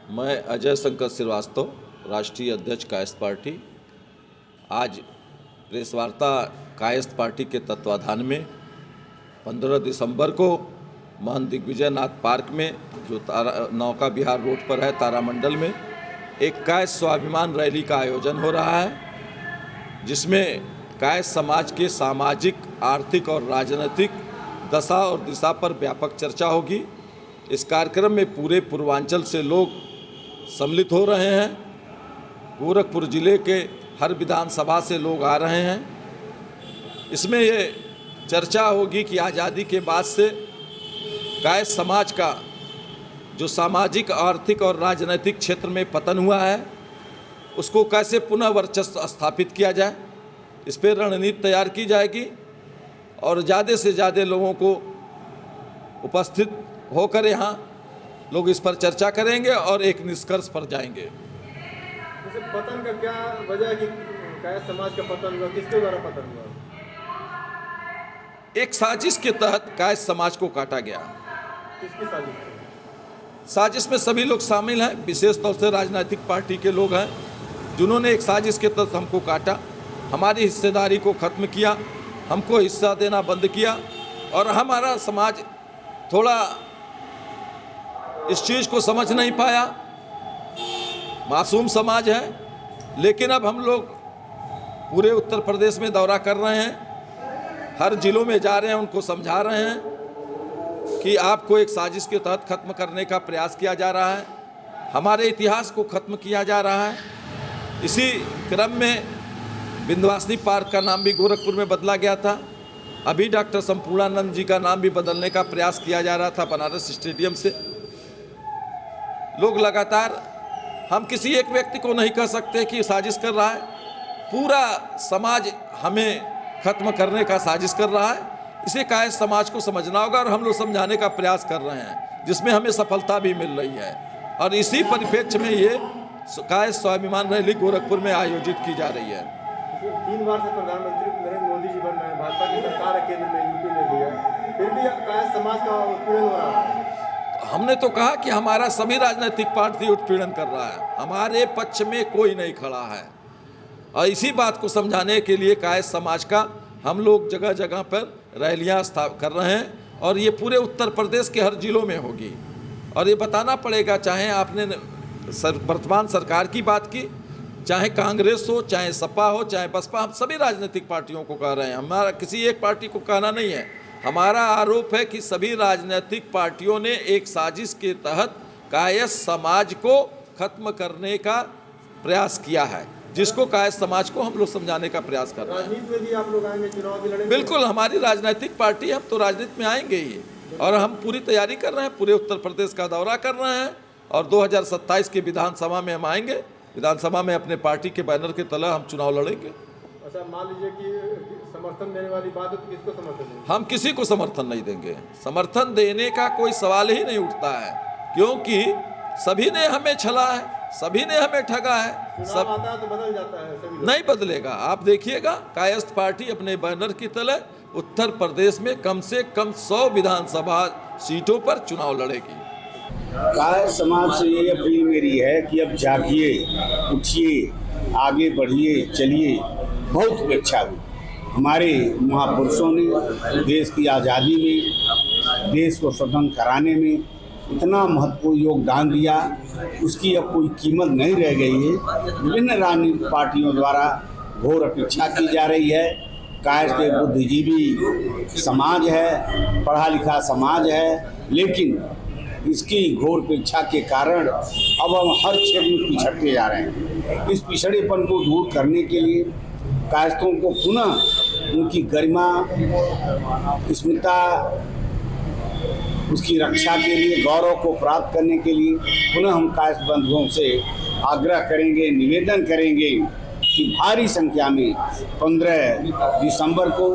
मैं अजय शंकर श्रीवास्तव, राष्ट्रीय अध्यक्ष कायस्थ पार्टी। आज प्रेस वार्ता कायस्थ पार्टी के तत्वाधान में 15 दिसंबर को महंत दिग्विजयनाथ पार्क में, जो नौका विहार रोड पर है, तारामंडल में एक कायस्थ स्वाभिमान रैली का आयोजन हो रहा है, जिसमें कायस्थ समाज के सामाजिक, आर्थिक और राजनीतिक दशा और दिशा पर व्यापक चर्चा होगी। इस कार्यक्रम में पूरे पूर्वांचल से लोग सम्मिलित हो रहे हैं। गोरखपुर जिले के हर विधानसभा से लोग आ रहे हैं। इसमें ये चर्चा होगी कि आज़ादी के बाद से कायस्थ समाज का जो सामाजिक, आर्थिक और राजनीतिक क्षेत्र में पतन हुआ है, उसको कैसे पुनः वर्चस्व स्थापित किया जाए, इस पर रणनीति तैयार की जाएगी और ज़्यादा से ज़्यादा लोगों को उपस्थित होकर यहाँ लोग इस पर चर्चा करेंगे और एक निष्कर्ष पर जाएंगे। जैसे पतन का क्या वजह है कि कायस्थ समाज का पतन हुआ, किसके द्वारा पतन हुआ? एक साजिश के तहत कायस्थ समाज को काटा गया। किसकी साजिश? साजिश में सभी लोग शामिल हैं, विशेष तौर से राजनीतिक पार्टी के लोग हैं, जिन्होंने एक साजिश के तहत हमको काटा, हमारी हिस्सेदारी को ख़त्म किया, हमको हिस्सा देना बंद किया और हमारा समाज थोड़ा इस चीज़ को समझ नहीं पाया। मासूम समाज है, लेकिन अब हम लोग पूरे उत्तर प्रदेश में दौरा कर रहे हैं, हर जिलों में जा रहे हैं, उनको समझा रहे हैं कि आपको एक साजिश के तहत ख़त्म करने का प्रयास किया जा रहा है, हमारे इतिहास को ख़त्म किया जा रहा है। इसी क्रम में विंध्यवासिनी पार्क का नाम भी गोरखपुर में बदला गया था। अभी डॉक्टर संपूर्णानंद जी का नाम भी बदलने का प्रयास किया जा रहा था बनारस स्टेडियम से। लोग लगातार, हम किसी एक व्यक्ति को नहीं कह सकते कि साजिश कर रहा है, पूरा समाज हमें ख़त्म करने का साजिश कर रहा है। इसे कायस्थ समाज को समझना होगा और हम लोग समझाने का प्रयास कर रहे हैं, जिसमें हमें सफलता भी मिल रही है। और इसी परिप्रेक्ष्य में ये कायस्थ स्वाभिमान रैली गोरखपुर में आयोजित की जा रही है। 3 बार से प्रधानमंत्री नरेंद्र मोदी जी बन रहे हैं, भाजपा की सरकार है केंद्र में, यूपी में भी है, फिर भी कायस्थ समाज का उत्पीड़न हो रहा है। हमने तो कहा कि हमारा सभी राजनीतिक पार्टी उत्पीड़न कर रहा है, हमारे पक्ष में कोई नहीं खड़ा है। और इसी बात को समझाने के लिए कायस्थ समाज का हम लोग जगह जगह पर रैलियां कर रहे हैं और ये पूरे उत्तर प्रदेश के हर जिलों में होगी। और ये बताना पड़ेगा, चाहे आपने वर्तमान सरकार की बात की, चाहे कांग्रेस हो, चाहे सपा हो, चाहे बसपा, हम सभी राजनीतिक पार्टियों को कह रहे हैं। हमारा किसी एक पार्टी को कहना नहीं है। हमारा आरोप है कि सभी राजनीतिक पार्टियों ने एक साजिश के तहत कायस्थ समाज को खत्म करने का प्रयास किया है, जिसको कायस्थ समाज को हम लोग समझाने का प्रयास कर रहे हैं। राजनीति में भी आप लोग आएंगे, चुनाव भी लड़ेंगे? बिल्कुल, हमारी राजनीतिक पार्टी, हम तो राजनीति में आएंगे ही और हम पूरी तैयारी कर रहे हैं, पूरे उत्तर प्रदेश का दौरा कर रहे हैं और 2027 के विधानसभा में हम आएंगे। विधानसभा में अपने पार्टी के बैनर के तले हम चुनाव लड़ेंगे। अच्छा, मान लीजिए कि समर्थन देने वाली बात है तो किसको समर्थन देंगे? हम किसी को समर्थन नहीं देंगे। समर्थन देने का कोई सवाल ही नहीं उठता है, क्योंकि सभी ने हमें छला है, सभी ने हमें ठगा है। सब आता है तो बदल जाता है, सभी लोग। नहीं बदलेगा। आप देखिएगा, कायस्थ पार्टी अपने बैनर की तले उत्तर प्रदेश में कम से कम 100 विधानसभा सीटों पर चुनाव लड़ेगी। कायस्थ समाज से ये अपील मेरी है कि अब जागिए, उठिए, आगे बढ़िए, चलिए। बहुत उपेक्षा हुई हमारे महापुरुषों ने देश की आज़ादी में, देश को स्वतंत्र कराने में इतना महत्वपूर्ण योगदान दिया, उसकी अब कोई कीमत नहीं रह गई है। विभिन्न राजनीतिक पार्टियों द्वारा घोर अपेक्षा की जा रही है। कायस्थ एक बुद्धिजीवी समाज है, पढ़ा लिखा समाज है, लेकिन इसकी घोर उपेक्षा के कारण अब हम हर क्षेत्र में पिछड़ते जा रहे हैं। इस पिछड़ेपन को दूर करने के लिए कायस्थों को पुनः उनकी गरिमा, स्मिता, उसकी रक्षा के लिए, गौरव को प्राप्त करने के लिए पुनः हम कायस्थ बंधुओं से आग्रह करेंगे, निवेदन करेंगे कि भारी संख्या में 15 दिसंबर को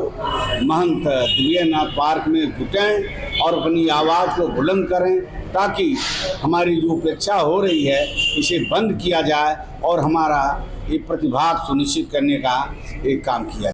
महंत दिग्विजयनाथ पार्क में जुटें और अपनी आवाज़ को बुलंद करें, ताकि हमारी जो उपेक्षा हो रही है इसे बंद किया जाए और हमारा ये प्रतिभाग सुनिश्चित करने का एक काम किया जाए।